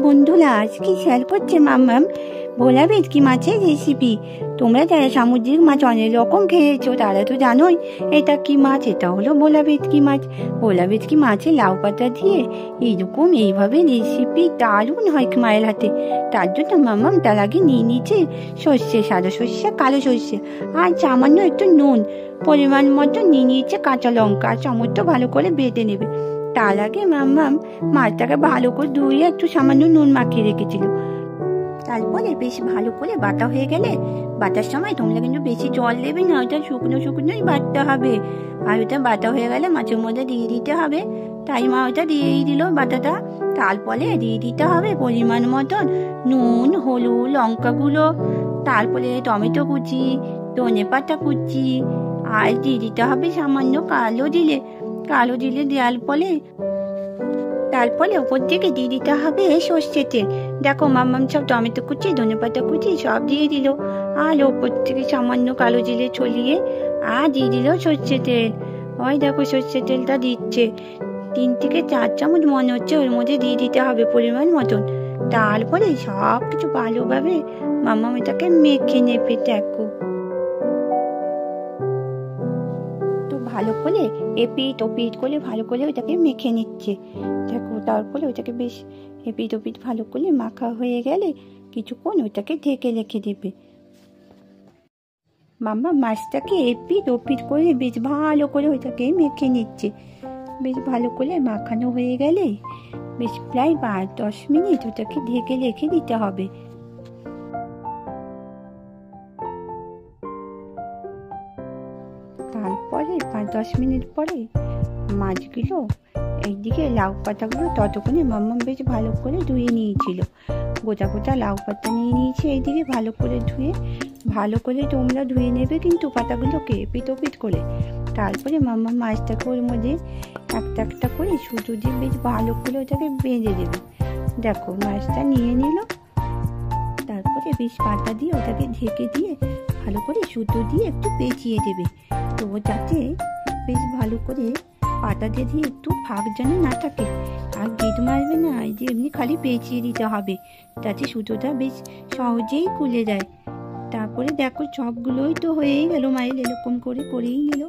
বন্ধুরা, আজকে শেয়ার করছে মাম্মাম ভোলা ভেটকি মাছের রেসিপি। তোমরা যারা সামুদ্রিক মাছ অনেক রকম খেয়েছো তারা তো জানোই এটা কি মাছ। এটা হলো ভোলা ভেটকি মাছ। ভোলা ভেটকি মাছের লাউ পাতা দিয়ে এইভাবে রেসিপি দারুণ হয় মায়ের হাতে। তার জন্য মাম্মাম তার আগে নিয়ে নিচ্ছে সর্ষে, সাদা সর্ষে, কালো সর্ষে আর সামান্য একটু নুন, পরিমাণ মতো নিয়ে নিচ্ছে কাঁচা লঙ্কা, চামচটা ভালো করে বেটে নেবে। তার আগে মাম্মাম মাছটাকে ভালো করে ধুয়ে একটু সামান্য নুন মাখিয়ে রেখেছিল। তারপরে বেশ ভালো করে বাটা হয়ে গেলে, বাটার সময় তোমরা কিন্তু বেশি জল দেবে না, ওটা শুকনো শুকনোই বাটতে হবে। আর ওটা বাটা হয়ে গেলে মাছের মধ্যে দিয়ে দিতে হবে। তাই মা ওটা দিয়েই দিল বাটাটা। তারপরে দিয়ে দিতে হবে পরিমাণ মতন নুন, হলুদ, লঙ্কা গুঁড়ো, তারপরে টমেটো কুচি, ধনে পাতা কুচি, আর দিয়ে দিতে হবে সামান্য কালো জিরে দেওয়ার পরে তারপরে ওপর থেকে দিয়ে দিতে হবে সর্ষে তেল। দেখো মাম্মাম সব টমেটো কুচি, ধনে পাতা কুচি সব দিয়ে দিল, আর ওপর থেকে সামান্য কালো জিরে ছড়িয়ে আর দিয়ে দিল সর্ষে তেল। ওই দেখো সর্ষে তেলটা দিচ্ছে 3 থেকে 4 চামচ মনে হচ্ছে ওর মধ্যে দিয়ে দিতে হবে পরিমাণ মতন। তারপরে সব কিছু ভালোভাবে মাম্মাম এটাকে মেখে নেবে। দেখো ভালো করে এপিট ওপিট করে ভালো করে ওটাকে মেখে নিচ্ছে। দেখো তারপরে ওটাকে বেশ এপিট ওপিট ভালো করে মাখা হয়ে গেলে কিছুক্ষণ ওটাকে ঢেকে রেখে দেবে। মাম্মা মাছটাকে এপিট ওপিট করে বেশ ভালো করে ওটাকে মেখে নিচ্ছে। বেশ ভালো করে মাখানো হয়ে গেলে বেশ প্রায় 5-10 মিনিট ওটাকে ঢেকে রেখে দিতে হবে। তারপরে 5-10 মিনিট পরে মাছগুলো এইদিকে লাউ পাতাগুলো ততক্ষণে মাম্মাম বেশ ভালো করে ধুয়ে নিয়েছিল। গোটা গোটা লাউ পাতা নিয়ে নিয়েছি এইদিকে ভালো করে ধুয়ে। ভালো করে তোমরা ধুয়ে নেবে কিন্তু পাতাগুলোকে এপিট ওপিট করে। তারপরে মাম্মাম মাছটাকে ওর মধ্যে একটা একটা করে সুতো দিয়ে বেশ ভালো করে ওটাকে বেঁধে দেবে। দেখো মাছটা নিয়ে নিল, তারপরে বেশ পাতা দিয়ে ওটাকে ঢেকে দিয়ে ভালো করে সুতো দিয়ে একটু পেঁচিয়ে দেবে। তো যাতে বেশ ভালো করে পাতা দিয়ে একটু ফাঁক যেন না থাকে, আর গেট মারবে না, যে এমনি খালি পেঁচিয়ে দিতে হবে যাতে সুতোটা বেশ সহজেই খুলে যায়। তারপরে দেখো সবগুলোই তো হয়েই গেল, মাইল এরকম করে করেই নিল।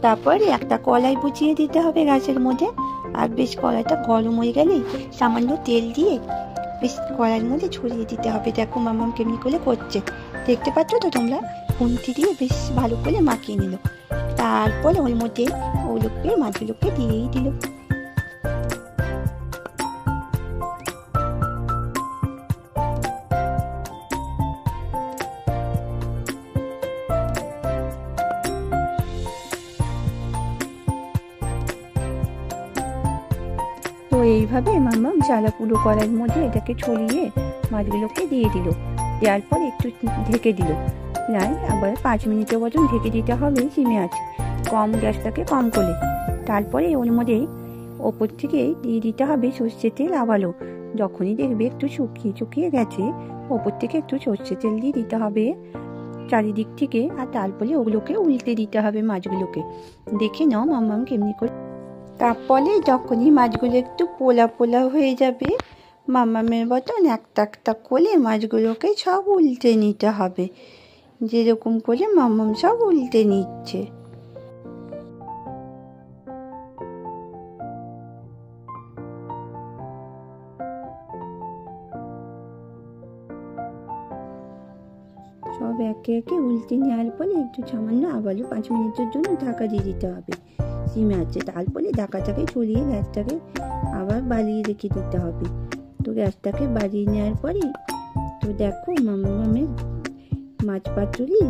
তারপরে একটা কড়াই বসিয়ে দিতে হবে গ্যাসের মধ্যে, আর বেশ কড়াইটা গরম হয়ে গেলে সামান্য তেল দিয়ে বেশ কড়াইয়ের মধ্যে ছড়িয়ে দিতে হবে। দেখো মাম্মাম কেমনি করে করছে, দেখতে পাচ্ছ তো তোমরা। খুন্তি দিয়ে বেশ ভালো করে মাখিয়ে নিল। তারপরে ওর মধ্যে ওগুলোকে মাছগুলোকে দিয়েই দিল। তো এইভাবে মাম্মাম সারা পুরো কড়াইয়ের মধ্যে এটাকে ছড়িয়ে মাছগুলোকে দিয়ে দিল। দেওয়ার পর একটু ঢেকে দিল। প্রায় আবার 5 মিনিটের মতন ঢেকে দিতে হবে সিমে আছে, কম গ্যাসটাকে কম করে। তারপরে ওর মধ্যে ওপর থেকে দিয়ে দিতে হবে সর্ষে তেল আবারও। যখনই দেখবে একটু শুকিয়ে গেছে, ওপর থেকে একটু সর্ষে তেল দিয়ে দিতে হবে চারিদিক থেকে। আর তারপরে ওগুলোকে উল্টে দিতে হবে মাছগুলোকে। দেখে নাও মাম্মাম কেমনি করে। তারপরে যখনই মাছগুলো একটু পোলা পোলা হয়ে যাবে, মাম্মামের মতন একটা একটা করে মাছগুলোকে সব উল্টে নিতে হবে, যেরকম করে মাম্মাম সব উল্টে নিচ্ছে। সব একে একে উল্টে নেওয়ার পরে একটু সামান্য আবারও 5 মিনিটের জন্য ঢাকা দিয়ে দিতে হবে সিমে আছে। তারপরে ঢাকাটাকে ছড়িয়ে গ্যাসটাকে আবার বাড়িয়ে রেখে দিতে হবে। তো গ্যাসটাকে বাড়িয়ে নেওয়ার পরে তো দেখো মাম্মামের মাছ পাতুরি,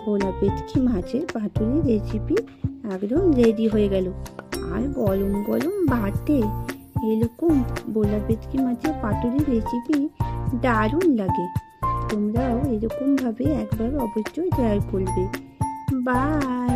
ভোলা ভেটকি মাছের পাতুরি রেসিপি একদম রেডি হয়ে গেল। আর গরম গরম ভাতে এরকম ভোলা ভেটকি মাছের পাতুরি রেসিপি দারুণ লাগে। তোমরাও এরকমভাবে একবার অবশ্যই ট্রাই করবে। বাই।